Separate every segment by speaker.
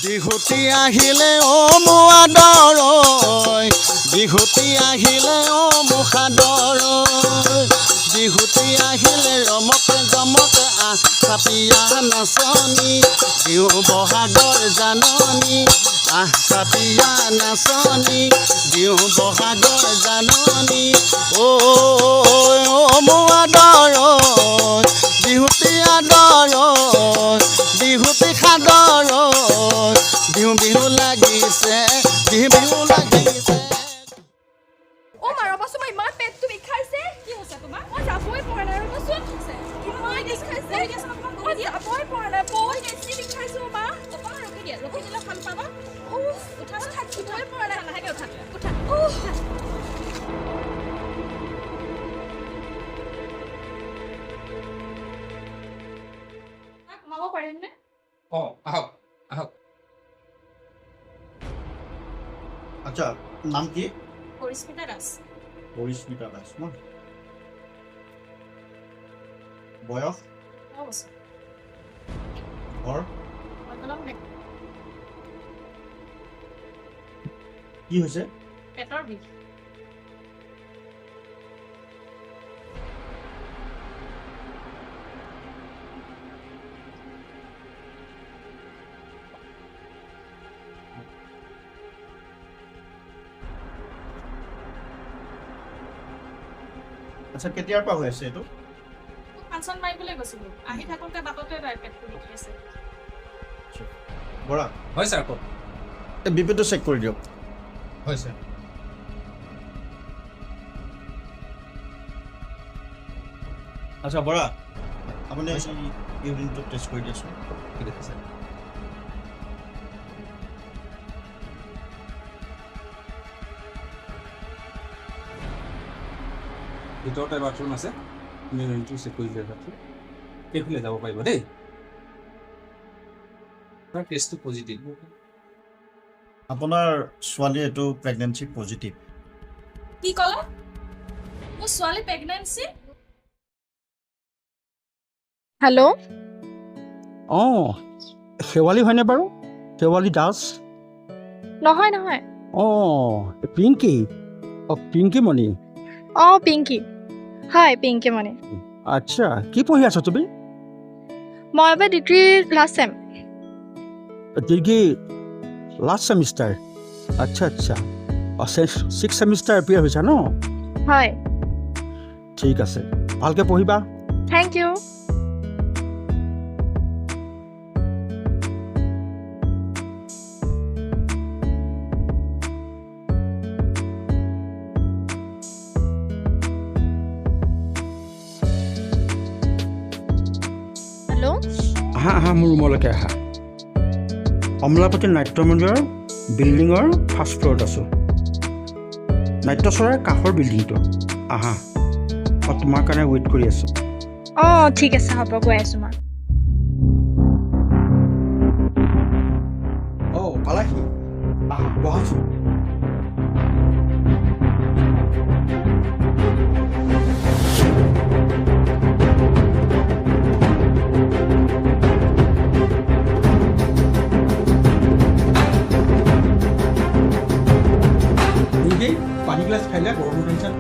Speaker 1: বিহুতি আহিলে মোৰ আদৰ বিহুতি আহিলে মোৰ সাদৰ বিহুতি আহিলে ৰমকে জমকে চাপিয়া নাচনি দিওঁ বহাগৰ জাননী চাপিয়া নাচনি দিওঁ বহাগৰ জাননী মোৰ আদৰ বিহুতি আদৰ বিহুতি সাদৰ বিহু বিহু লাগিছে বিহু লাগিছে
Speaker 2: অ মা ৰবাচোন মই ইমান পেটটো বিষাইছে কি হৈছে তোমাৰ মই যাবই পৰা নাই ৰবাচোন ইমান বিষাইছে মই যাবই পৰা নাই বহুত বেছি বিষাইছে মা অকণমান ৰখি দিলে ভাল পাবা উঠা থাকিবই পৰা নাই লাহেকে উঠা সোমাব পাৰিমনে
Speaker 3: আহক আহক
Speaker 4: আচ্ছা নাম কি
Speaker 2: পৰিস্মিতা দাস
Speaker 4: পৰিস্মিতা দাস ন বয়স ঘৰ কি হৈছে
Speaker 2: পেটৰ বিষ
Speaker 4: আচ্ছা কেতিয়াৰ পৰা হৈ আছে এইটো
Speaker 2: ফাংচন মাৰিবলৈ গৈছিলোঁ আহি থাকোঁতে বাটতে তাইৰ পেটটো বিষাইছে
Speaker 4: বৰা
Speaker 3: হয় ছাৰ কওক
Speaker 4: এই বিপিটো চেক কৰি দিয়ক
Speaker 3: হয় ছাৰ
Speaker 4: আচ্ছা বৰা আপুনি ইউৰিনটো টেষ্ট কৰি দিয়কচোন
Speaker 3: ঠিক আছে ছাৰ ভিতৰতে বাথৰুম আছে আপুনি ৰুমটো চেক কৰি দিলে বাথৰুম সেইফালে যাব পাৰিব দেই আপোনাৰ টেষ্টটো পজিটিভ
Speaker 4: আপোনাৰ ছোৱালী এইটো প্ৰেগনেঞ্চি পজিটিভ
Speaker 2: কি ক'লা মোৰ ছোৱালী প্ৰেগনেঞ্চি
Speaker 5: হেল্ল'
Speaker 6: অঁ শেৱালী হয়নে বাৰু শেৱালী দাস
Speaker 5: নহয় নহয়
Speaker 6: অঁ পিংকি অঁ পিংকিমণি
Speaker 5: অঁ পিংকি হয় পিংকিমণি
Speaker 6: আচ্ছা কি পঢ়ি আছা তুমি
Speaker 5: মই এবাৰ degree last sem
Speaker 6: degree last semester আচ্ছা আচ্ছা অঁ ছিক্স ছেমিষ্টাৰ এপ্ৰিয়াৰ হৈছা ন
Speaker 5: হয়
Speaker 6: ঠিক আছে ভালকৈ পঢ়িবা
Speaker 5: থেংক ইউ হেল্ল'
Speaker 6: আহা আহা মোৰ ৰুমলৈকে আহা কমলাপতি নাট্য মন্দিৰৰ বিল্ডিঙৰ ফাৰ্ষ্ট ফ্ল'ৰত আছোঁ নাট্যচৰাৰ কাষৰ বিল্ডিংটো আহা মই তোমাৰ কাৰণে ৱেইট কৰি আছোঁ
Speaker 5: অঁ ঠিক আছে হ'ব গৈ আছোঁ মই
Speaker 6: অঁ পালাহি আহা বহাচোন পানী গ্লাছ খাইলে গৰম টেনশ্যন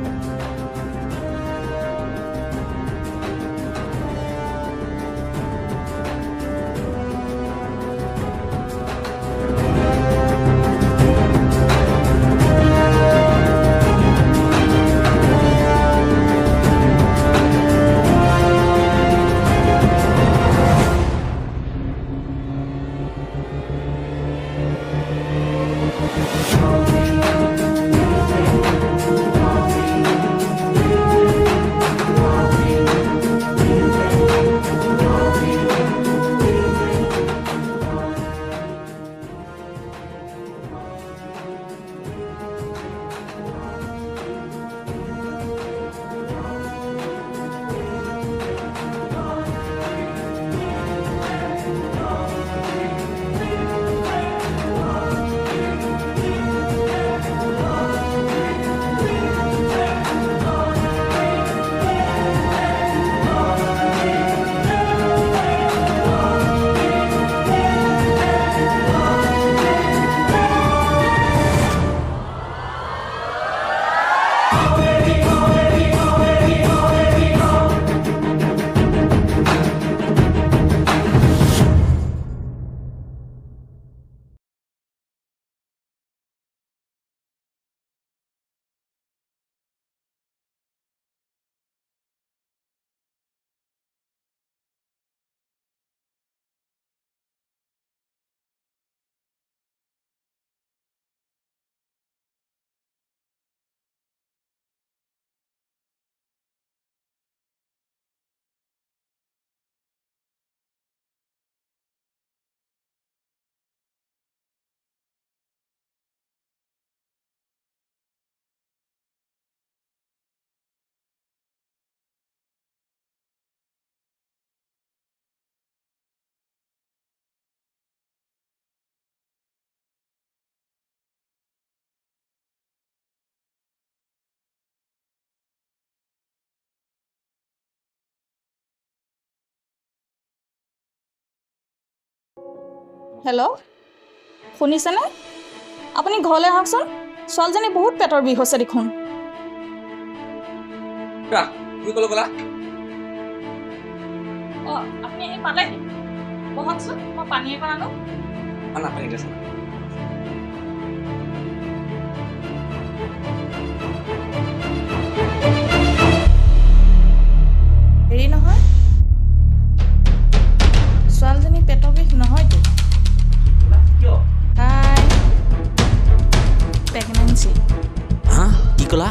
Speaker 7: হেল্ল' শুনিছেনে আপুনি ঘৰলৈ আহকচোন ছোৱালীজনী বহুত পেটৰ বিষ হৈছে দেখোন
Speaker 3: তুমি ক'লৈ গ'লা
Speaker 7: অঁ আপুনি আহি পালেহি বহকচোন মই পানী অকণ আনো
Speaker 3: আনা পানী গেছ
Speaker 7: হেৰি নহয় ছোৱালীজনী পেটৰ বিষ নহয়তো তাই প্ৰেগনেঞ্চি
Speaker 8: হা কি ক'লা